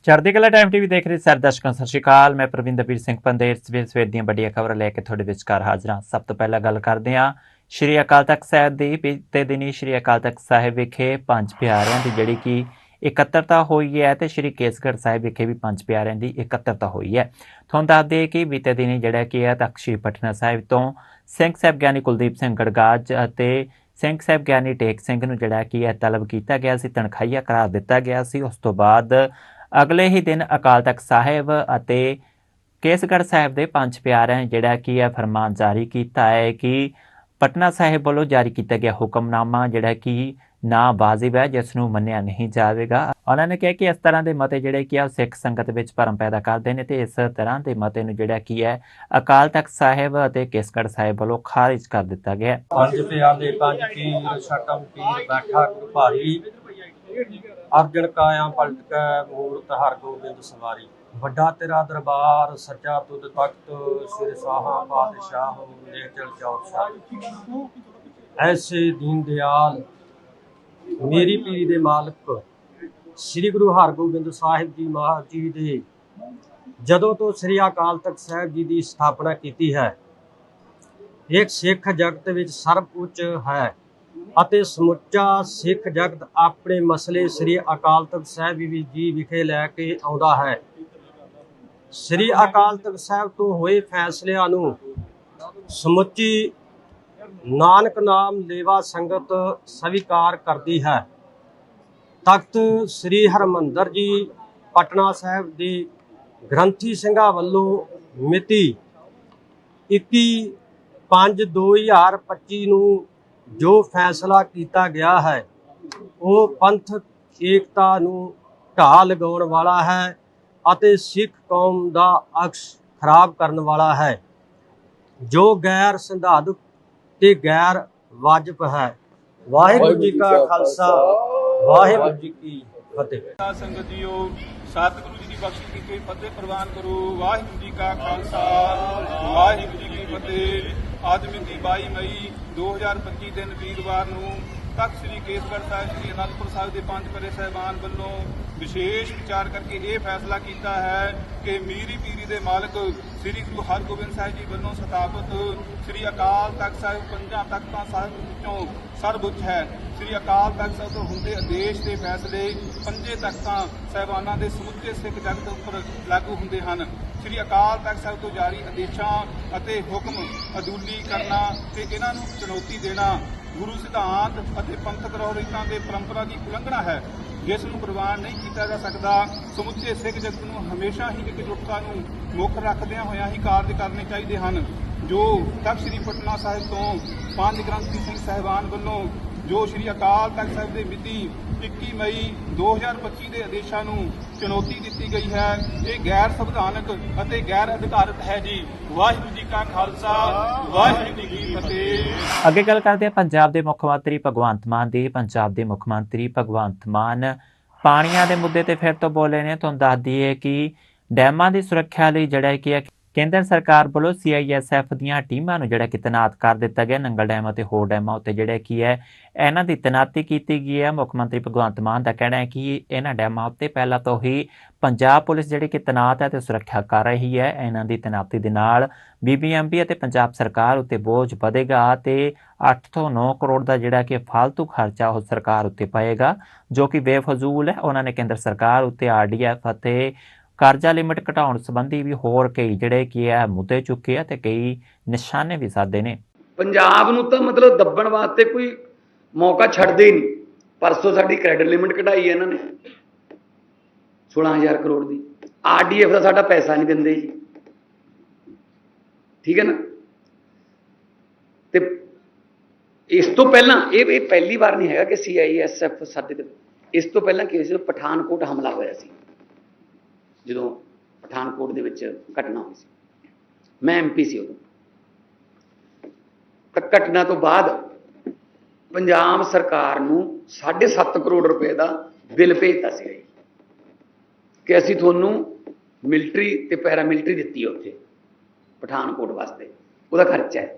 ਚੜ੍ਹਦੀ ਕਲਾ time TV ਦੇਖ ਰਹੇ ਸਾਰੇ ਦਰਸ਼ਕਾਂ ਸਤਿ ਸ਼੍ਰੀ ਅਕਾਲ। ਮੈਂ ਪ੍ਰਵਿੰਦਰਵੀਰ ਸਿੰਘ ਪੰਦੇਰ ਸਵੇਰ ਦੀਆਂ ਵੱਡੀਆਂ ਖਬਰਾਂ ਲੈ ਕੇ ਤੁਹਾਡੇ ਵਿਚਕਾਰ ਹਾਜ਼ਰ ਹਾਂ। ਸਭ ਤੋਂ ਪਹਿਲਾਂ ਗੱਲ ਕਰਦੇ ਹਾਂ ਸ਼੍ਰੀ ਅਕਾਲ ਤਖਤ ਸਾਹਿਬ ਦੀ। ਬੀਤੇ ਦਿਨੀ ਸ਼੍ਰੀ ਅਕਾਲ ਤਖਤ ਸਾਹਿਬ ਵਿਖੇ ਪੰਜ ਪਿਆਰਿਆਂ ਦੀ ਜਿਹੜੀ ਕਿ ਇਕੱਤਰਤਾ ਹੋਈ ਹੈ ਤੇ ਸ਼੍ਰੀ ਕੇਸਗੜ੍ਹ ਸਾਹਿਬ ਵਿਖੇ ਵੀ ਪੰਜ ਪਿਆਰਿਆਂ ਦੀ ਇਕੱਤਰਤਾ ਹੋਈ ਹੈ। ਤੁਹਾਨੂੰ ਦੱਸ ਦਈਏ ਕਿ ਬੀਤੇ ਦਿਨੀ ਜਿਹੜਾ ਕਿ ਹੈ ਤਖਤ ਸ਼੍ਰੀ ਪਟਨਾ ਸਾਹਿਬ ਤੋਂ ਸਿੰਘ ਸਾਹਿਬ ਗਿਆਨੀ ਕੁਲਦੀਪ ਸਿੰਘ ਗੜਗਾਜ ਅਤੇ ਸਿੰਘ ਸਾਹਿਬ ਗਿਆਨੀ ਟੇਕ ਸਿੰਘ ਨੂੰ ਜਿਹੜਾ ਕਿ ਹੈ ਤਲਬ ਕੀਤਾ ਗਿਆ ਸੀ, ਤਨਖਾਹੀਆ ਕਰਾਰ ਦਿੱਤਾ ਗਿਆ ਸੀ। ਉਸ ਤੋਂ ਬਾਅਦ ਅਗਲੇ ਹੀ ਦਿਨ ਅਕਾਲ ਤਖਤ ਸਾਹਿਬ ਅਤੇ ਕੇਸਗੜ੍ਹ ਸਾਹਿਬ ਦੇ ਪੰਜ ਪਿਆਰਿਆਂ ਨੇ ਜਿਹੜਾ ਕਿ ਇਹ ਫਰਮਾਨ ਜਾਰੀ ਕੀਤਾ ਹੈ ਕਿ ਪਟਨਾ ਸਾਹਿਬ ਵੱਲੋਂ ਜਾਰੀ ਕੀਤਾ ਗਿਆ ਹੁਕਮਨਾਮਾ ਜਿਹੜਾ ਕਿ ਨਾ ਵਾਜਿਬ ਹੈ, ਜਿਸ ਨੂੰ ਮੰਨਿਆ ਨਹੀਂ ਜਾਵੇਗਾ। ਉਹਨਾਂ ਨੇ ਕਿਹਾ ਕਿ ਇਸ ਤਰ੍ਹਾਂ ਦੇ ਮਤੇ ਜਿਹੜੇ ਕਿ ਆ ਸਿੱਖ ਸੰਗਤ ਵਿੱਚ ਭਰਮ ਪੈਦਾ ਕਰਦੇ ਨੇ ਤੇ ਇਸ ਤਰ੍ਹਾਂ ਦੇ ਮਤੇ ਨੂੰ ਜਿਹੜਾ ਕੀ ਹੈ ਅਕਾਲ ਤਖਤ ਸਾਹਿਬ ਅਤੇ ਕੇਸਗੜ੍ਹ ਸਾਹਿਬ ਵੱਲੋਂ ਖਾਰਿਜ ਕਰ ਦਿੱਤਾ ਗਿਆ। ਪੰਜ ਪਿਆਰ ਦੇ ਪੰਜ ਪੀਰ ਛਟਮ ਪੀਰ ਬੈਠਾ ਗੁਰ ਭਾਰੀ ਅਰਜਨ ਕਾਇਆ ਪਲਟ ਕੇ ਮੂਰਤ ਹਰਗੋਬਿੰਦ ਸਵਾਰੀ ਵੱਡਾ ਤੇਰਾ ਦਰਬਾਰ ਸੱਚਾ ਤੁਧ ਤਖਤ ਸਿਰ ਸਾਹਾ ਬਾਦਸ਼ਾਹ ਨੇ ਚਲ ਚੌਥਾ ਐਸੇ ਦੀਨ ਦਿਆਲ ਮੇਰੀ ਪੀਰੀ ਦੇ ਮਾਲਕ ਸ੍ਰੀ ਗੁਰੂ ਹਰਗੋਬਿੰਦ ਸਾਹਿਬ ਜੀ ਮਹਾਰਾਜ ਜੀ ਦੇ ਜਦੋਂ ਤੋਂ ਸ੍ਰੀ ਅਕਾਲ ਤਖਤ ਸਾਹਿਬ ਜੀ ਦੀ ਸਥਾਪਨਾ ਕੀਤੀ ਹੈ, ਇੱਕ ਸਿੱਖ ਜਗਤ ਵਿੱਚ ਸਰਬ ਉੱਚ ਹੈ ਅਤੇ ਸਮੁੱਚਾ ਸਿੱਖ ਜਗਤ ਆਪਣੇ ਮਸਲੇ ਸ੍ਰੀ ਅਕਾਲ ਤਖਤ ਸਾਹਿਬ ਜੀ ਵਿਖੇ ਲੈ ਕੇ ਆਉਂਦਾ ਹੈ। ਸ੍ਰੀ ਅਕਾਲ ਤਖਤ ਸਾਹਿਬ ਤੋਂ ਹੋਏ ਫੈਸਲਿਆਂ ਨੂੰ ਸਮੁੱਚੀ ਨਾਨਕ ਨਾਮ ਲੇਵਾ ਸੰਗਤ ਸਵੀਕਾਰ ਕਰਦੀ ਹੈ। ਤਖਤ ਸ੍ਰੀ ਹਰਮੰਦਰ ਜੀ ਪਟਨਾ ਸਾਹਿਬ ਦੇ ਗ੍ਰੰਥੀ ਸਿੰਘਾਂ ਵੱਲੋਂ ਮਿਤੀ 21/5/2025 ਨੂੰ ਜੋ ਫੈਸਲਾ ਕੀਤਾ ਗਿਆ ਹੈ ਉਹ ਪੰਥਕ ਏਕਤਾ ਨੂੰ ਢਾਹ ਲਗਾਉਣ ਵਾਲਾ ਹੈ ਅਤੇ ਸਿੱਖ ਕੌਮ ਦਾ ਅਕਸ ਖਰਾਬ ਕਰਨ ਵਾਲਾ ਹੈ, ਜੋ ਗੈਰ ਸੰਵਿਧਾਨਕ ਤੇ ਗੈਰ ਵਾਜਬ ਹੈ। ਵਾਹਿਗੁਰੂ ਜੀ ਕਾ ਖਾਲਸਾ, ਵਾਹਿਗੁਰੂ ਜੀ ਕੀ ਫਤਿਹ। ਸੰਗਤ ਜੀਓ, ਸਤਿਗੁਰੂ ਜੀ ਦੀ ਬਖਸ਼ਿਸ਼ ਕੀਤੀ ਫਤਿਹ ਪ੍ਰਵਾਨ ਕਰੋ। ਵਾਹਿਗੁਰੂ ਜੀ ਕਾ ਖਾਲਸਾ, ਵਾਹਿਗੁਰੂ ਜੀ ਕੀ ਫਤਿਹ। ਅੱਜ ਮਿਤੀ 22 ਮਈ 2025 ਦਿਨ ਵੀਰਵਾਰ ਨੂੰ ਤਖਤ ਸ੍ਰੀ ਕੇਸਗੜ੍ਹ ਸਾਹਿਬ ਸ੍ਰੀ ਅਨੰਦਪੁਰ ਸਾਹਿਬ ਦੇ ਪੰਜ ਪਿਆਰੇ ਸਾਹਿਬਾਨ ਵੱਲੋਂ ਵਿਸ਼ੇਸ਼ ਵਿਚਾਰ ਕਰਕੇ ਇਹ ਫੈਸਲਾ ਕੀਤਾ ਹੈ ਕਿ ਮੀਰੀ ਪੀਰੀ ਦੇ ਮਾਲਕ ਸ੍ਰੀ ਗੁਰੂ ਹਰਗੋਬਿੰਦ ਸਾਹਿਬ ਜੀ ਵੱਲੋਂ ਸਥਾਪਿਤ ਸ੍ਰੀ ਅਕਾਲ ਤਖਤ ਸਾਹਿਬ ਪੰਜਾਂ ਤਖਤਾਂ ਸਾਹਿਬ ਵਿੱਚੋਂ ਸਰਵਉੱਚ ਹੈ। ਸ੍ਰੀ ਅਕਾਲ ਤਖਤ ਸਾਹਿਬ ਤੋਂ ਹੁੰਦੇ ਆਦੇਸ਼ ਤੇ ਫੈਸਲੇ ਪੰਜੇ ਤਖਤਾਂ ਸਾਹਿਬਾਨਾਂ ਦੇ ਸਮੁੱਚੇ ਸਿੱਖ ਜਗਤ ਉੱਪਰ ਲਾਗੂ ਹੁੰਦੇ ਹਨ। ਸ੍ਰੀ ਅਕਾਲ ਤਖਤ ਸਾਹਿਬ ਤੋਂ ਜਾਰੀ ਆਦੇਸ਼ਾਂ ਅਤੇ ਹੁਕਮ ਅਦੂਲੀ ਕਰਨਾ ਤੇ ਇਹਨਾਂ ਨੂੰ ਚੁਣੌਤੀ ਦੇਣਾ ਗੁਰੂ ਸਿਧਾਂਤ ਅਤੇ ਪੰਥਕ ਰਹੁ ਰੀਤਾਂ ਦੇ ਪਰੰਪਰਾ ਦੀ ਉਲੰਘਣਾ ਹੈ, ਜਿਸ ਨੂੰ ਪ੍ਰਵਾਨ ਨਹੀਂ ਕੀਤਾ ਜਾ ਸਕਦਾ। ਸਮੁੱਚੇ ਸਿੱਖ ਜਗਤ ਨੂੰ ਹਮੇਸ਼ਾ ਹੀ ਇਕਜੁੱਟਤਾ ਨੂੰ ਮੁੱਖ ਰੱਖਦਿਆਂ ਹੋਇਆਂ ਹੀ ਕਾਰਜ ਕਰਨੇ ਚਾਹੀਦੇ ਹਨ। ਜੋ ਤਖਤ ਸ੍ਰੀ ਪਟਨਾ ਸਾਹਿਬ ਤੋਂ ਪੰਜ ਗ੍ਰੰਥੀ ਸਿੰਘ ਸਾਹਿਬਾਨ ਵੱਲੋਂ ਜੋ ਸ੍ਰੀ ਅਕਾਲ ਤਖਤ ਸਾਹਿਬ ਦੇ ਮਿਤੀ 21 ਮਈ 2025 ਦੇ ਆਦੇਸ਼ਾਂ ਨੂੰ ਚੁਣੌਤੀ ਦਿੱਤੀ ਗਈ ਹੈ, ਇਹ ਗੈਰ ਸੰਵਿਧਾਨਕ ਅਤੇ ਗੈਰ ਅਧਿਕਾਰਤ ਹੈ ਜੀ। ਵਾਹਿਗੁਰੂ ਜੀ ਕਾ ਖਾਲਸਾ, ਵਾਹਿਗੁਰੂ ਜੀ ਕੀ ਫਤਿਹ। ਅੱਗੇ ਗੱਲ ਕਰਦੇ ਹਾਂ ਪੰਜਾਬ ਦੇ ਮੁੱਖ ਮੰਤਰੀ ਭਗਵੰਤ ਮਾਨ ਦੀ। ਪੰਜਾਬ ਦੇ ਮੁੱਖ ਮੰਤਰੀ ਭਗਵੰਤ ਮਾਨ ਪਾਣੀਆਂ ਦੇ ਮੁੱਦੇ ਤੇ ਫਿਰ ਤੋਂ ਬੋਲੇ ਨੇ। ਤੁਹਾਨੂੰ ਦੱਸ ਦਈਏ ਕਿ ਡੈਮਾਂ ਦੀ ਸੁਰੱਖਿਆ ਲਈ ਜਿਹੜਾ ਕਿ ਕੇਂਦਰ ਸਰਕਾਰ ਵੱਲੋਂ CISF ਦੀਆਂ ਟੀਮਾਂ ਨੂੰ ਜਿਹੜਾ ਕਿ ਤੈਨਾਤ ਕਰ ਦਿੱਤਾ ਗਿਆ। ਨੰਗਲ ਡੈਮ ਅਤੇ ਹੋਰ ਡੈਮਾਂ ਉੱਤੇ ਜਿਹੜੇ ਕੀ ਹੈ ਇਹਨਾਂ ਦੀ ਤੈਨਾਤੀ ਕੀਤੀ ਗਈ ਹੈ। ਮੁੱਖ ਮੰਤਰੀ ਭਗਵੰਤ ਮਾਨ ਦਾ ਕਹਿਣਾ ਹੈ ਕਿ ਇਹਨਾਂ ਡੈਮਾਂ ਉੱਤੇ ਪਹਿਲਾਂ ਤੋਂ ਹੀ ਪੰਜਾਬ ਪੁਲਿਸ ਜਿਹੜੀ ਕਿ ਤੈਨਾਤ ਹੈ ਤੇ ਸੁਰੱਖਿਆ ਕਰ ਰਹੀ ਹੈ। ਇਹਨਾਂ ਦੀ ਤੈਨਾਤੀ ਦੇ ਨਾਲ BBMP ਅਤੇ ਪੰਜਾਬ ਸਰਕਾਰ ਉੱਤੇ ਬੋਝ ਵਧੇਗਾ ਤੇ 8 ਤੋਂ 9 ਕਰੋੜ ਦਾ ਜਿਹੜਾ ਕਿ ਫਾਲਤੂ ਖਰਚਾ ਉਹ ਸਰਕਾਰ ਉੱਤੇ ਪਏਗਾ, ਜੋ ਕਿ ਬੇਫਜ਼ੂਲ ਹੈ। ਉਹਨਾਂ ਨੇ ਕੇਂਦਰ ਸਰਕਾਰ ਉੱਤੇ RDF ਅਤੇ ਕਰਜ਼ਾ ਲਿਮਿਟ ਘਟਾਉਣ ਸੰਬੰਧੀ ਵੀ ਹੋਰ ਕਈ ਜਿਹੜੇ ਕੀ ਹੈ ਮੁੱਦੇ ਚੁੱਕੇ ਆ ਤੇ ਕਈ ਨਿਸ਼ਾਨੇ ਵੀ ਸਾਧੇ ਨੇ। ਪੰਜਾਬ ਨੂੰ ਤਾਂ ਮਤਲਬ ਦੱਬਣ ਵਾਸਤੇ ਕੋਈ ਮੌਕਾ ਛੱਡਦੇ ਹੀ ਨਹੀਂ। ਪਰਸੋਂ ਸਾਡੀ ਕ੍ਰੈਡਿਟ ਲਿਮਿਟ ਘਟਾਈ ਹੈ ਇਹਨਾਂ ਨੇ 16,000 ਕਰੋੜ ਦੀ। RDF ਦਾ ਸਾਡਾ ਪੈਸਾ ਨਹੀਂ ਦਿੰਦੇ ਜੀ, ਠੀਕ ਹੈ ਨਾ। ਤੇ ਇਸ ਤੋਂ ਪਹਿਲਾਂ ਇਹ ਪਹਿਲੀ ਵਾਰ ਨਹੀਂ ਹੈਗਾ ਕਿ CISF ਸਾਡੇ ਤੇ। ਇਸ ਤੋਂ ਪਹਿਲਾਂ ਕੀ ਹੋਇਆ ਸੀ, ਪਠਾਨਕੋਟ ਹਮਲਾ ਹੋਇਆ ਸੀ, ਜਦੋਂ ਪਠਾਨਕੋਟ ਦੇ ਵਿੱਚ ਘਟਨਾ ਹੋਈ ਸੀ, ਮੈਂ MP ਸੀ ਉਦੋਂ। ਤਾਂ ਘਟਨਾ ਤੋਂ ਬਾਅਦ ਪੰਜਾਬ ਸਰਕਾਰ ਨੂੰ 7.5 ਕਰੋੜ ਰੁਪਏ ਦਾ ਬਿੱਲ ਭੇਜਤਾ ਸੀ ਕਿ ਅਸੀਂ ਤੁਹਾਨੂੰ ਮਿਲਟਰੀ ਤੇ ਪੈਰਾਮਿਲਟਰੀ ਦਿੱਤੀ ਹੈ ਉੱਥੇ ਪਠਾਨਕੋਟ ਵਾਸਤੇ, ਉਹਦਾ ਖਰਚਾ ਹੈ।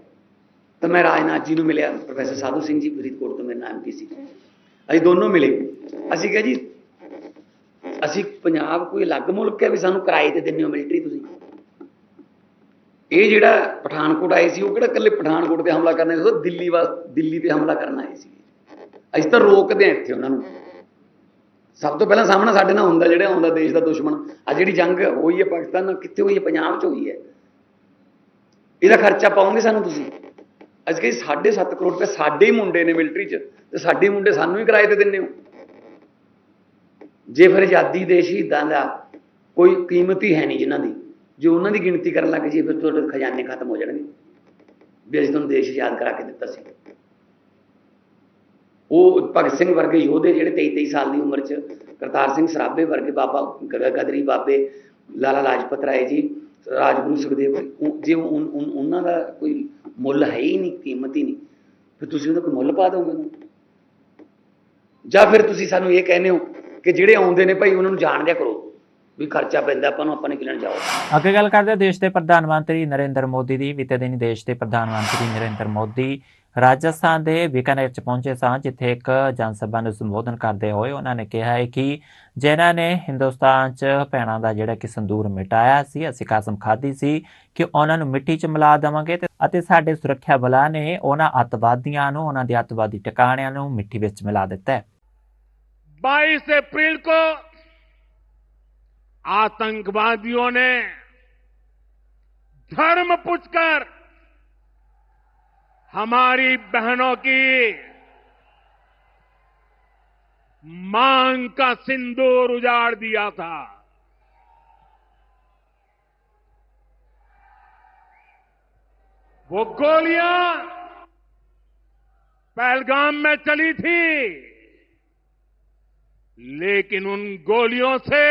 ਤਾਂ ਮੈਂ ਰਾਜਨਾਥ ਜੀ ਨੂੰ ਮਿਲਿਆ, ਪ੍ਰੋਫੈਸਰ ਸਾਧੂ ਸਿੰਘ ਜੀ ਫਰੀਦਕੋਟ ਤੋਂ ਮੇਰੇ ਨਾਲ MP ਸੀ, ਅਸੀਂ ਦੋਨੋਂ ਮਿਲੇ। ਅਸੀਂ ਕਿਹਾ ਜੀ ਅਸੀਂ ਪੰਜਾਬ ਕੋਈ ਅਲੱਗ ਮੁਲਕ ਹੈ ਵੀ ਸਾਨੂੰ ਕਿਰਾਏ ਤੇ ਦਿੰਦੇ ਹੋ ਮਿਲਟਰੀ ਤੁਸੀਂ? ਇਹ ਜਿਹੜਾ ਪਠਾਨਕੋਟ ਆਏ ਸੀ ਉਹ ਕਿਹੜਾ ਇਕੱਲੇ ਪਠਾਨਕੋਟ ਤੇ ਹਮਲਾ ਕਰਨਾ ਸੀ, ਉਹ ਦਿੱਲੀ ਤੇ ਹਮਲਾ ਕਰਨ ਆਏ ਸੀ। ਅਸੀਂ ਤਾਂ ਰੋਕਦੇ ਹਾਂ ਇੱਥੇ ਉਹਨਾਂ ਨੂੰ। ਸਭ ਤੋਂ ਪਹਿਲਾਂ ਸਾਹਮਣਾ ਸਾਡੇ ਨਾਲ ਹੁੰਦਾ ਜਿਹੜਾ ਆਉਂਦਾ ਦੇਸ਼ ਦਾ ਦੁਸ਼ਮਣ। ਆ ਜਿਹੜੀ ਜੰਗ ਹੋਈ ਹੈ ਪਾਕਿਸਤਾਨ ਨਾਲ, ਕਿੱਥੇ ਹੋਈ ਹੈ? ਪੰਜਾਬ 'ਚ ਹੋਈ ਹੈ। ਇਹਦਾ ਖਰਚਾ ਪਾਓਗੇ ਸਾਨੂੰ ਤੁਸੀਂ? ਅੱਜ ਕੱਲ੍ਹ 7.5 ਕਰੋੜ ਰੁਪਏ ਸਾਡੇ ਹੀ ਮੁੰਡੇ ਨੇ ਮਿਲਟਰੀ 'ਚ, ਤੇ ਸਾਡੇ ਮੁੰਡੇ ਸਾਨੂੰ ਹੀ ਕਿਰਾਏ ਤੇ ਦਿੰਦੇ ਹੋ। ਜੇ ਫਿਰ ਆਜ਼ਾਦੀ ਦੇ ਸ਼ਹੀਦਾਂ ਦਾ ਕੋਈ ਕੀਮਤ ਹੀ ਹੈ ਨਹੀਂ ਜਿਨ੍ਹਾਂ ਦੀ, ਜੇ ਉਹਨਾਂ ਦੀ ਗਿਣਤੀ ਕਰਨ ਲੱਗ ਜਾਈਏ ਫਿਰ ਤੁਹਾਡੇ ਖਜ਼ਾਨੇ ਖਤਮ ਹੋ ਜਾਣਗੇ ਵੀ ਅਸੀਂ ਤੁਹਾਨੂੰ ਦੇਸ਼ ਆਜ਼ਾਦ ਕਰਾ ਕੇ ਦਿੱਤਾ ਸੀ। ਉਹ ਭਗਤ ਸਿੰਘ ਵਰਗੇ ਯੋਧੇ ਜਿਹੜੇ 23-23 ਸਾਲ ਦੀ ਉਮਰ 'ਚ, ਕਰਤਾਰ ਸਿੰਘ ਸਰਾਭੇ ਵਰਗੇ, ਬਾਬਾ ਗਦਰੀ ਬਾਬੇ, ਲਾਲਾ ਲਾਜਪਤ ਰਾਏ ਜੀ, ਰਾਜਗੁਰੂ ਸੁਖਦੇਵ, ਜੇ ਉਹਨਾਂ ਦਾ ਕੋਈ ਮੁੱਲ ਹੈ ਹੀ ਨਹੀਂ, ਕੀਮਤ ਹੀ ਨਹੀਂ, ਫਿਰ ਤੁਸੀਂ ਉਹਦਾ ਕੋਈ ਮੁੱਲ ਪਾ ਦਿਓਗੇ ਉਹਨੂੰ? ਜਾਂ ਫਿਰ ਤੁਸੀਂ ਸਾਨੂੰ ਇਹ ਕਹਿੰਦੇ ਹੋ ਕਿ ਜਿਹੜੇ ਆਉਂਦੇ ਨੇ ਭਾਈ ਉਹਨਾਂ ਨੂੰ ਜਾਣ ਦਿਆ ਕਰੋ ਵੀ ਖਰਚਾ ਪੈਂਦਾ ਆਪਾਂ ਨੂੰ, ਆਪਾਂ ਨੇ ਕਿਲਣ ਜਾਓ। ਅੱਗੇ ਗੱਲ ਕਰਦੇ ਹਾਂ ਦੇਸ਼ ਦੇ ਪ੍ਰਧਾਨ ਮੰਤਰੀ ਨਰਿੰਦਰ ਮੋਦੀ ਦੀ। ਬੀਤੇ ਦਿਨ ਦੇਸ਼ ਦੇ ਪ੍ਰਧਾਨ ਮੰਤਰੀ ਨਰਿੰਦਰ ਮੋਦੀ ਰਾਜਸਥਾਨ ਦੇ ਬੀਕਾਨੇਰ 'ਚ ਪਹੁੰਚੇ ਸਨ, ਜਿੱਥੇ ਇੱਕ ਜਨ ਸਭਾ ਨੂੰ ਸੰਬੋਧਨ ਕਰਦੇ ਹੋਏ ਉਹਨਾਂ ਨੇ ਕਿਹਾ ਹੈ ਕਿ ਜਿਨ੍ਹਾਂ ਨੇ ਹਿੰਦੁਸਤਾਨ 'ਚ ਭੈਣਾਂ ਦਾ ਜਿਹੜਾ ਕਿ ਸੰਦੂਰ ਮਿਟਾਇਆ ਸੀ, ਅਸੀਂ ਕਸਮ ਖਾਧੀ ਸੀ ਕਿ ਉਹਨਾਂ ਨੂੰ ਮਿੱਟੀ 'ਚ ਮਿਲਾ ਦੇਵਾਂਗੇ, ਅਤੇ ਸਾਡੇ ਸੁਰੱਖਿਆ ਬਲਾਂ ਨੇ ਉਹਨਾਂ ਅੱਤਵਾਦੀਆਂ ਨੂੰ, ਉਹਨਾਂ ਦੇ ਅੱਤਵਾਦੀ ਟਿਕਾਣਿਆਂ ਨੂੰ ਮਿੱਟੀ ਵਿੱਚ ਮਿਲਾ ਦਿੱਤਾ ਹੈ। 22 अप्रैल को आतंकवादियों ने धर्म पूछकर हमारी बहनों की मांग का सिंदूर उजाड़ दिया था। वो गोलियां पहलगाम में चली थी, लेकिन उन गोलियों से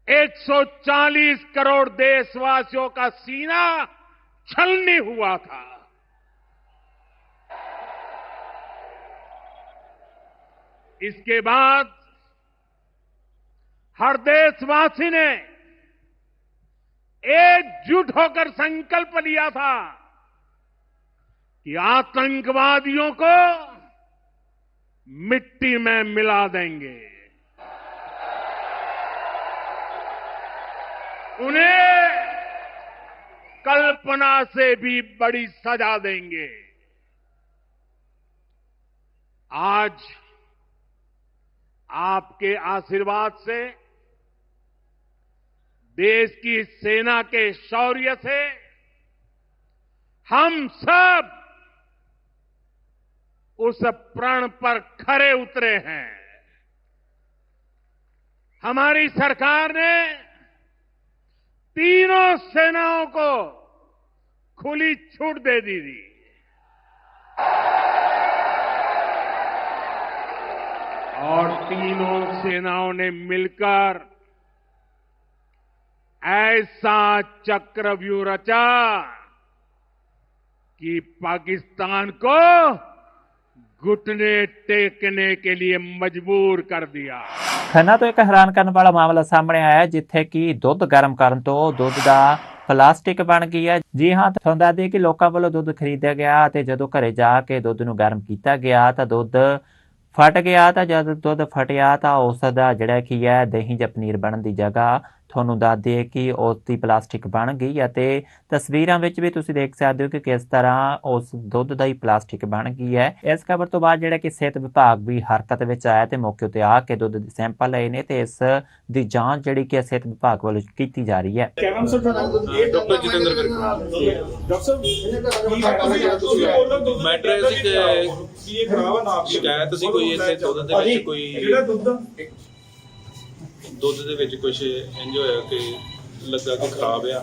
140 करोड़ देशवासियों का सीना छलनी हुआ था। इसके बाद हर देशवासी ने एकजुट होकर संकल्प लिया था कि आतंकवादियों को मिट्टी में मिला देंगे, उन्हें कल्पना से भी बड़ी सजा देंगे। आज आपके आशीर्वाद से, देश की सेना के शौर्य से हम सब उस प्रण पर खरे उतरे हैं। हमारी सरकार ने तीनों सेनाओं को खुली छूट दे दी थी। और तीनों सेनाओं ने मिलकर ऐसा चक्रव्यूह रचा कि पाकिस्तान को घुटने टेकने के लिए मजबूर कर दिया। ਖੰਨਾ ਤੋਂ ਇੱਕ ਹੈਰਾਨ ਕਰਨ ਵਾਲਾ ਮਾਮਲਾ ਸਾਹਮਣੇ ਆਇਆ ਜਿੱਥੇ ਕਿ ਦੁੱਧ ਗਰਮ ਕਰਨ ਤੋਂ ਦੁੱਧ ਦਾ ਪਲਾਸਟਿਕ ਬਣ ਗਈ ਹੈ। ਜੀ ਹਾਂ, ਤੁਹਾਨੂੰ ਦੱਸ ਦਈਏ ਕਿ ਲੋਕਾਂ ਵੱਲੋਂ ਦੁੱਧ ਖਰੀਦਿਆ ਗਿਆ ਅਤੇ ਜਦੋਂ ਘਰੇ ਜਾ ਕੇ ਦੁੱਧ ਨੂੰ ਗਰਮ ਕੀਤਾ ਗਿਆ ਤਾਂ ਦੁੱਧ ਫਟ ਗਿਆ। ਤਾਂ ਜਦ ਦੁੱਧ ਫਟਿਆ ਤਾਂ ਉਸ ਦਾ ਜਿਹੜਾ ਕੀ ਹੈ ਦਹੀਂ ਜਾਂ ਪਨੀਰ ਬਣਨ ਦੀ ਜਗ੍ਹਾ ਤੁਹਾਨੂੰ ਦੱਸ ਦਈਏ ਕਿ ਉਸ ਦੀ ਪਲਾਸਟਿਕ ਬਣ ਗਈ ਅਤੇ ਤਸਵੀਰਾਂ ਵਿੱਚ ਵੀ ਤੁਸੀਂ ਦੇਖ ਸਕਦੇ ਹੋ ਕਿ ਕਿਸ ਤਰ੍ਹਾਂ ਉਸ ਦੁੱਧ ਦਾ ਹੀ ਪਲਾਸਟਿਕ ਬਣ ਗਈ ਹੈ। ਇਸ ਖਬਰ ਤੋਂ ਬਾਅਦ ਜਿਹੜਾ ਕਿ ਸਿਹਤ ਵਿਭਾਗ ਵੀ ਹਰਕਤ ਵਿੱਚ ਆਇਆ ਤੇ ਮੌਕੇ ਉੱਤੇ ਆ ਕੇ ਦੁੱਧ ਦੇ ਸੈਂਪਲ ਲਏ ਨੇ ਤੇ ਇਸ ਦੀ ਜਾਂਚ ਜਿਹੜੀ ਕਿ ਸਿਹਤ ਵਿਭਾਗ ਵੱਲੋਂ ਕੀਤੀ ਜਾ ਰਹੀ ਹੈ। ਡਾਕਟਰ ਜਤਿੰਦਰ ਮੈਟਰ ਸੀ ਕਿ ਸ਼ਿਕਾਇਤ ਸੀ ਕੋਈ ਇੱਥੇ ਦੁੱਧ ਦੇ ਵਿੱਚ ਕੋਈ ਦੁੱਧ ਦੇ ਵਿੱਚ ਕੁਝ ਇੰਜ ਹੋਇਆ ਕਿ ਲੱਗਾ ਕਿ ਖਰਾਬ ਆ,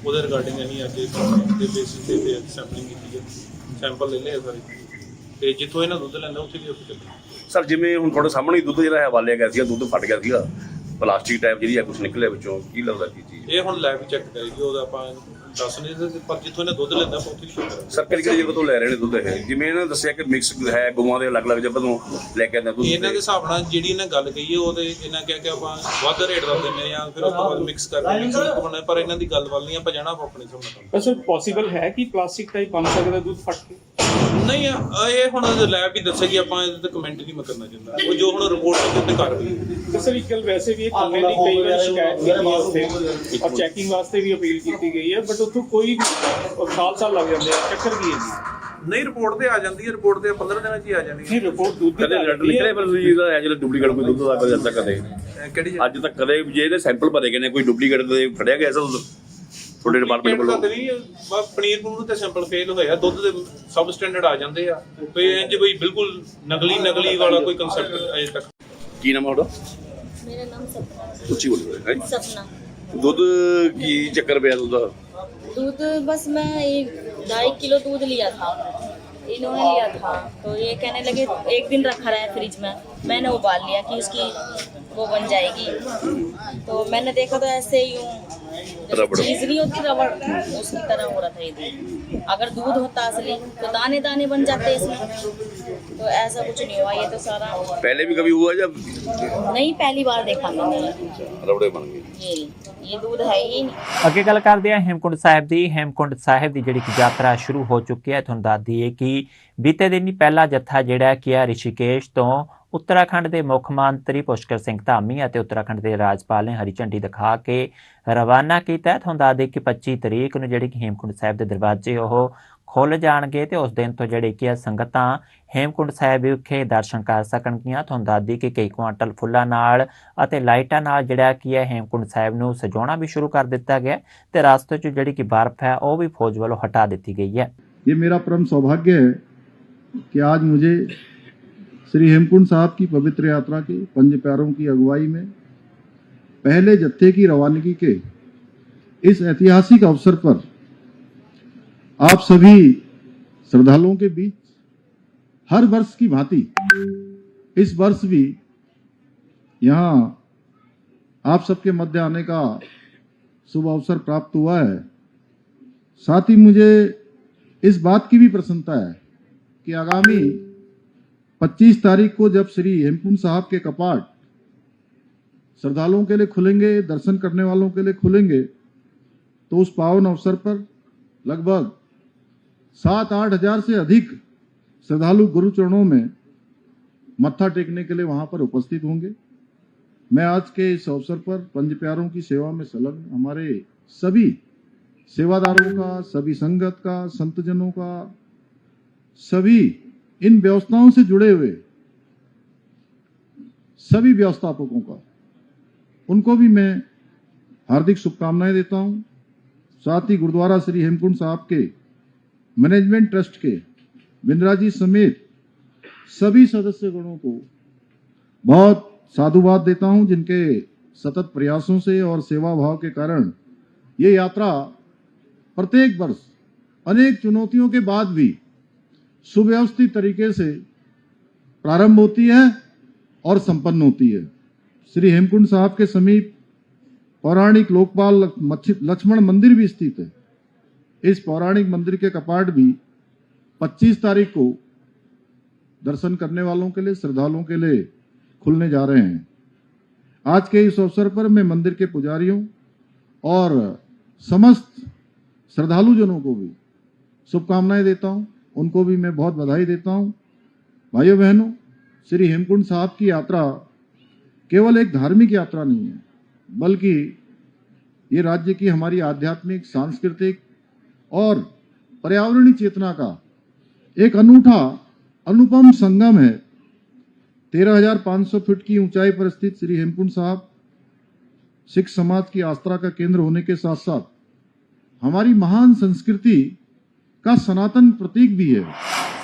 ਉਹਦੇ ਰਿਗਾਰਡਿੰਗ ਅਸੀਂ ਅੱਜ ਦੇ ਬੇਸਿਸ ਤੇ ਸੈਂਪਲਿੰਗ ਕੀਤੀ ਹੈ। ਸੈਂਪਲ ਲੈ ਲਏ ਸਾਰੇ ਤੇ ਜਿੱਥੋਂ ਇਹਨਾਂ ਦੁੱਧ ਲੈਂਦਾ ਉੱਥੇ ਵੀ ਉੱਥੇ ਸਰ ਜਿਵੇਂ ਹੁਣ ਤੁਹਾਡੇ ਸਾਹਮਣੇ ਹੀ ਦੁੱਧ ਜਿਹੜਾ ਹਵਾਲੇ ਗਿਆ ਸੀਗਾ, ਦੁੱਧ ਫਟ ਗਿਆ ਸੀਗਾ, ਪਲਾਸਟਿਕ ਟਾਈਪ ਜਿਹੜੀ ਆ ਕੁਝ ਨਿਕਲਿਆ ਵਿੱਚੋਂ, ਕੀ ਲੱਗਦਾ ਕੀ ਚੀਜ਼ ਇਹ ਹੁਣ ਲੈਬ ਚੈੱਕ ਕਰੀਏ, ਉਹਦਾ ਆਪਾਂ ਦੱਸ ਨਹੀਂ ਸਕਦੇ, ਪਰ ਜਿੱਥੋਂ ਇਹਨਾਂ ਦੁੱਧ ਲੈਂਦਾ ਉੱਥੇ ਵੀ ਸਰ ਕਿਹੜੀ ਜਗ੍ਹਾ ਤੋਂ ਲੈ ਰਹੇ ਨੇ ਦੁੱਧ ਇਹ? ਜਿਵੇਂ ਇਹਨਾਂ ਨੇ ਦੱਸਿਆ ਕਿ ਮਿਕਸ ਹੈ ਗਊਆਂ ਦੇ ਅਲੱਗ-ਅਲੱਗ ਜਗ੍ਹਾ ਤੋਂ ਲੈ ਕੇ ਆਉਂਦੇ ਦੁੱਧ। ਇਹਨਾਂ ਦੇ ਹਿਸਾਬ ਨਾਲ ਜਿਹੜੀ ਇਹਨਾਂ ਗੱਲ ਕਹੀ ਹੈ ਉਹਦੇ ਇਹਨਾਂ ਕਿਹਾ ਕਿ ਆਪਾਂ ਵੱਧ ਰੇਟ ਦਾ ਦਿੰਦੇ ਜਾਂ ਫਿਰ ਉਸ ਤੋਂ ਬਾਅਦ ਮਿਕਸ ਕਰਦੇ, ਪਰ ਇਹਨਾਂ ਦੀ ਗੱਲ ਵੱਲ ਨਹੀਂ ਆਪਾਂ ਜਾਣਾ ਆਪਣੇ ਹਿਸਾਬ ਨਾਲ। ਸਰ ਪੋਸੀਬਲ ਹੈ ਕਿ ਪਲਾਸਟਿਕ ਟਾਈਪ ਬਣ ਸਕਦਾ ਦੁੱਧ ਫਟ ਕੇ? ਨਹੀਂ ਇਹ ਹੁਣ ਲੈਬ ਹੀ ਦੱਸੇਗੀ, ਆਪਾਂ ਇਹਦੇ ਤੇ ਕਮੈਂਟ ਨਹੀਂ ਮੈਂ ਕਰਨਾ ਚਾਹੁੰਦਾ। ਉਹ ਜੋ ਹੁਣ ਰਿਪੋਰਟ ਤੇ ਕਰ ਰਹੀ ਹੈ। ਸਰ ਇੱਕ ਗੱਲ ਵੈਸੇ ਵੀ ਇਹ ਕੰਨੇ ਦੀ ਕਈ ਵਾਰ ਸ਼ਿਕਾਇਤ ਕੀਤੀ ਵਾਸਤੇ ਔਰ ਚੈਕਿੰਗ ਵਾਸਤੇ ਵੀ ਅਪੀਲ ਕੀਤੀ ਗਈ ਹੈ, ਬਟ ਉੱਥੋਂ ਕੋਈ ਸਾਲ ਲੱਗ ਜਾਂਦੇ ਆ। ਚੱਕਰ ਕੀ ਹੈ ਜੀ? ਨਹੀਂ ਰਿਪੋਰਟ ਤੇ ਆ ਜਾਂਦੀ ਹੈ, ਰਿਪੋਰਟ ਤੇ 15 ਦਿਨਾਂ 'ਚ ਹੀ ਆ ਜਾਂਦੀ ਹੈ। ਨਹੀਂ ਰਿਪੋਰਟ ਦੁੱਧ ਦੀ ਕਦੇ ਰਿਜ਼ਲਟ ਨਿਕਲੇ ਪਰ ਤੁਸੀਂ ਇਹਦਾ ਐਜਲ ਡੁਪਲੀਕੇਟ ਕੋਈ ਦੁੱਧ ਦਾ ਕਦੇ ਤੱਕ ਕਦੇ ਕਿਹੜੀ ਅੱਜ ਤੱਕ ਕਦੇ ਜੇ ਇਹਦੇ ਸੈਂਪਲ ਭਰੇ ਗਏ ਨੇ ਕੋਈ ਡੁਪਲੀਕੇਟ ਕਦੇ ਫੜਿਆ ਗਿਆ ਐਸਾ ਦੁੱਧ ਤੁਹਾਡੇ ਡਿਪਾਰਟਮੈਂਟ ਵੱਲੋਂ? ਪਨੀਰ ਪਨੂਰ ਤੇ ਸੈਂਪਲ ਫੇਲ ਹੋਇਆ, ਦੁੱਧ ਦੇ ਸਬ ਸਟੈਂਡਰਡ ਆ ਜਾਂਦੇ ਆ। ਕੋਈ ਇੰਜ ਕੋਈ ਬਿਲਕੁਲ ਨਕਲੀ ਵਾਲਾ ਕੋਈ ਕਨਸੈਪਟ ਅਜੇ ਤੱਕ। ਕੀ ਨਾਮ ਹੈ ਤੁਹਾਡਾ? मेरा नाम सपना है। ਉੱਚੀ ਬੋਲੋ ਹੈ। सपना। ਦੁੱਧ ਕੀ ਚੱਕਰ ਪਿਆ ਦੁੱਧ ਦਾ? दूध बस मैं 2.5 किलो दूध लिया था, इन्होंने लिया था, तो ये कहने लगे एक दिन रखा रहा है फ्रिज में। मैंने उबाल लिया कि उसकी वो बन जाएगी, तो मैंने देखा तो ऐसे ही रबड़। चीज नहीं होती रबड़, उसकी तरह हो रहा था ये दूध। अगर दूध होता असली तो दाने दाने बन जाते इसमें, तो ऐसा कुछ नहीं हुआ। ये तो सारा पहले भी कभी हुआ जब? नहीं, पहली बार देखा मैंने। रबड़े बन गए। ये दूध है ही नहीं। ਅੱਗੇ ਗੱਲ ਕਰਦੇ ਹਾਂ ਹੇਮਕੁੰਟ ਸਾਹਿਬ ਦੀ। ਹੇਮਕੁੰਟ ਸਾਹਿਬ ਦੀ ਜਿਹੜੀ ਕਿ ਯਾਤਰਾ ਸ਼ੁਰੂ ਹੋ ਚੁੱਕੀ ਹੈ। ਤੁਹਾਨੂੰ ਦੱਸ ਦਈਏ ਕਿ ਬੀਤੇ ਦਿਨ ਹੀ ਪਹਿਲਾ ਜੱਥਾ ਜਿਹੜਾ ਕਿ ਹੈ ਰਿਸ਼ੀਕੇਸ਼ ਤੋਂ ਉੱਤਰਾਖੰਡ ਦੇ ਮੁੱਖ ਮੰਤਰੀ ਪੁਸ਼ਕਰ ਸਿੰਘ ਧਾਮੀ ਅਤੇ ਉੱਤਰਾਖੰਡ ਦੇ ਰਾਜਪਾਲ ਨੇ ਹਰੀ ਝੰਡੀ ਦਿਖਾ ਕੇ ਰਵਾਨਾ ਕੀਤਾ। ਤੁਹਾਨੂੰ ਦੱਸ ਦਈਏ ਕਿ 25 ਤਰੀਕ ਨੂੰ ਜਿਹੜੀ ਕਿ ਹੇਮਕੁੰਟ ਸਾਹਿਬ ਦੇ ਦਰਵਾਜ਼ੇ ਉਹ ਖੁੱਲ੍ਹ ਜਾਣਗੇ ਤੇ ਉਸ ਦਿਨ ਤੋਂ ਜਿਹੜੇ ਕਿ ਸੰਗਤਾਂ ਹੇਮਕੁੰਟ ਸਾਹਿਬ ਵਿਖੇ ਦਰਸ਼ਨ ਕਰ ਸਕਣਗੀਆਂ। ਤੁਹਾਨੂੰ ਦੱਸ ਦਈਏ ਕਿ ਕਈ ਕੁਆਂਟਲ ਫੁੱਲਾਂ ਨਾਲ ਅਤੇ ਲਾਈਟਾਂ ਨਾਲ ਜਿਹੜਾ ਕਿ ਹੈ ਹੇਮਕੁੰਟ ਸਾਹਿਬ ਨੂੰ ਸਜਾਉਣਾ ਵੀ ਸ਼ੁਰੂ ਕਰ ਦਿੱਤਾ ਗਿਆ ਤੇ ਰਸਤੇ 'ਚ ਜਿਹੜੀ ਕਿ ਬਰਫ਼ ਹੈ ਉਹ ਵੀ ਫੌਜ ਵੱਲੋਂ ਹਟਾ ਦਿੱਤੀ गई है। ये मेरा परम सौभाग्य है कि आज मुझे श्री हेमकुंड साहब की पवित्र यात्रा के पंज प्यारों की अगुवाई में पहले जत्थे की रवानगी के इस ऐतिहासिक अवसर पर आप सभी श्रद्धालुओं के बीच हर वर्ष की भांति इस वर्ष भी यहाँ आप सबके मध्य आने का शुभ अवसर प्राप्त हुआ है। साथ ही मुझे इस बात की भी प्रसन्नता है कि आगामी 25 तारीख को जब श्री हेमकुंड साहब के कपाट श्रद्धालुओं के लिए खुलेंगे, दर्शन करने वालों के लिए खुलेंगे, तो उस पावन अवसर पर लगभग 7-8 हजार से अधिक श्रद्धालु गुरु चरणों में मत्था टेकने के लिए वहां पर उपस्थित होंगे। मैं आज के इस अवसर पर पंज प्यारों की सेवा में संलग्न हमारे सभी सेवादारों का, सभी संगत का, संतजनों का, सभी इन व्यवस्थाओं से जुड़े हुए सभी व्यवस्थापकों का, उनको भी मैं हार्दिक शुभकामनाएं देता हूं। साथ ही गुरुद्वारा श्री हेमकुंड साहब के मैनेजमेंट ट्रस्ट के बिंद्रा जी समेत सभी सदस्यगणों को बहुत साधुवाद देता हूं, जिनके सतत प्रयासों से और सेवा भाव के कारण ये यात्रा प्रत्येक वर्ष अनेक चुनौतियों के बाद भी सुव्यवस्थित तरीके से प्रारंभ होती है और संपन्न होती है। श्री हेमकुंड साहब के समीप पौराणिक लोकपाल लक्ष्मण मंदिर भी स्थित है। इस पौराणिक मंदिर के कपाट भी 25 तारीख को दर्शन करने वालों के लिए, श्रद्धालुओं के लिए खुलने जा रहे हैं। आज के इस अवसर पर मैं मंदिर के पुजारियों और समस्त श्रद्धालुजनों को भी शुभकामनाएं देता हूं, उनको भी मैं बहुत बधाई देता हूं। भाइयों बहनों, श्री हेमकुंड साहब की यात्रा केवल एक धार्मिक यात्रा नहीं है, बल्कि ये राज्य की हमारी आध्यात्मिक, सांस्कृतिक और पर्यावरणीय चेतना का एक अनूठा अनुपम संगम है। 13,500 फीट की ऊंचाई पर स्थित श्री हेमकुंड साहब सिख समाज की आस्था का केंद्र होने के साथ साथ हमारी महान संस्कृति का सनातन प्रतीक भी है।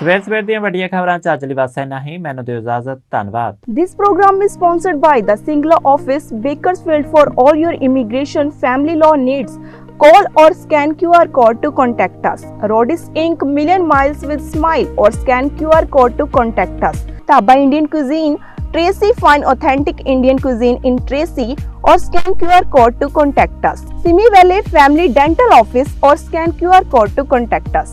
ਸਵੇਰ ਦੀਆਂ ਵੱਡੀਆਂ ਖਬਰਾਂ ਚ ਅੱਜ ਲਈ ਬਸ ਇੰਨਾ ਹੀ। ਮੈਨੂੰ ਦਿਓ ਇਜਾਜ਼ਤ। ਧੰਨਵਾਦ। This program is sponsored by the Singla office, Bakersfield. For all your immigration family law needs, call or scan QR code to contact us. Rodis Inc. Million Miles with Smile, or scan QR code to contact us. Taba Indian Cuisine, Tracy Fine Authentic Indian Cuisine in Tracy, or scan QR code to contact us. Simi Valley Family Dental Office, or scan QR code to contact us.